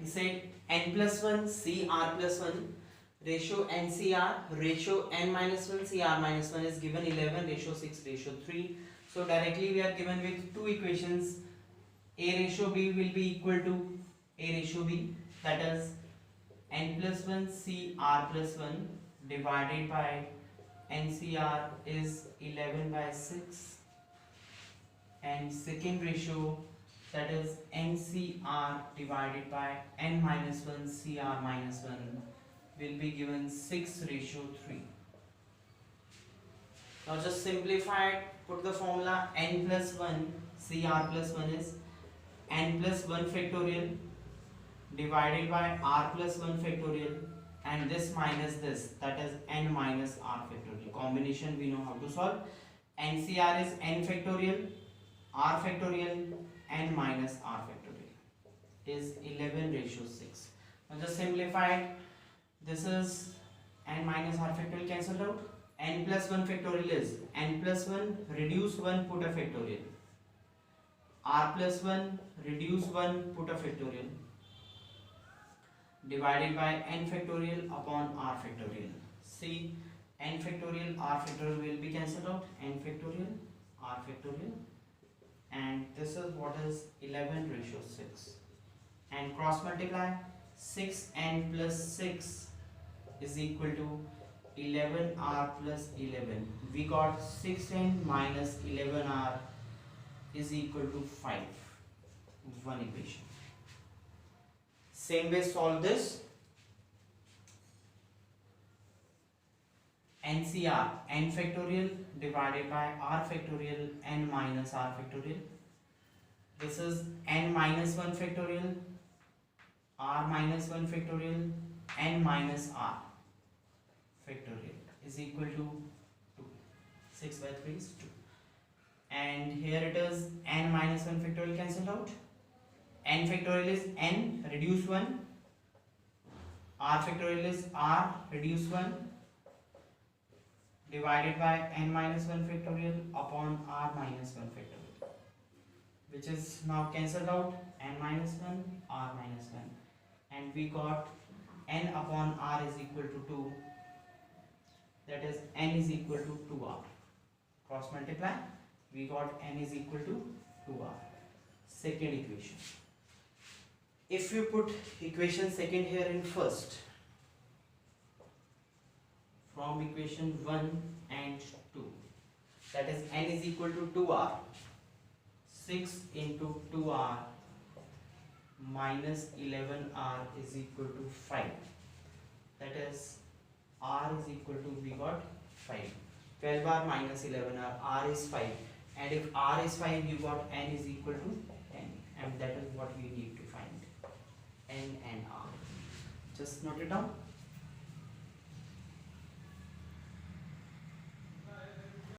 he said n plus 1 CR plus 1 ratio NCR ratio n minus 1 CR minus 1 is given 11 ratio 6 ratio 3. So directly we are given with two equations. A ratio B will be equal to A ratio B, that is n plus 1 CR plus 1 divided by NCR is 11 by 6, and second ratio, that is NCR divided by n minus 1 CR minus 1 will be given 6 ratio 3. Now just simplify it, put the formula n plus 1 CR plus 1 is n plus 1 factorial divided by r plus 1 factorial, and this minus this, that is n minus r factorial. Combination we know how to solve. NCR is n factorial, r factorial, n minus r factorial is 11 ratio 6. Now just simplify it. This is n minus r factorial cancelled out. N plus 1 factorial is n plus 1 reduce 1 put a factorial, r plus 1 reduce 1 put a factorial divided by n factorial upon r factorial. See, n factorial r factorial will be cancelled out, n factorial r factorial, and this is what is 11 ratio 6, and cross multiply 6n plus 6 is equal to 11r plus 11. We got 6n minus 11r is equal to 5. One equation. Same way solve this. NCR n factorial divided by r factorial n minus r factorial. This is n minus 1 factorial, r minus 1 factorial, n minus r factorial is equal to 2. 6 by 3 is 2. And here it is n minus 1 factorial cancelled out. N factorial is n reduce 1, r factorial is r reduce 1 divided by n minus 1 factorial upon r minus 1 factorial, which is now cancelled out, n minus 1, r minus 1, and we got n upon r is equal to 2, that is n is equal to 2r. Cross multiply, we got n is equal to 2r. Second equation. If you put equation second here in first, from equation 1 and 2, that is n is equal to 2r, 6 into 2r minus 11r is equal to 5, that is r is equal to, we got 5, 12r minus 11r, r is 5, and if r is 5 you got n is equal to 10, and that is what we need to find, n and r. Just note it down.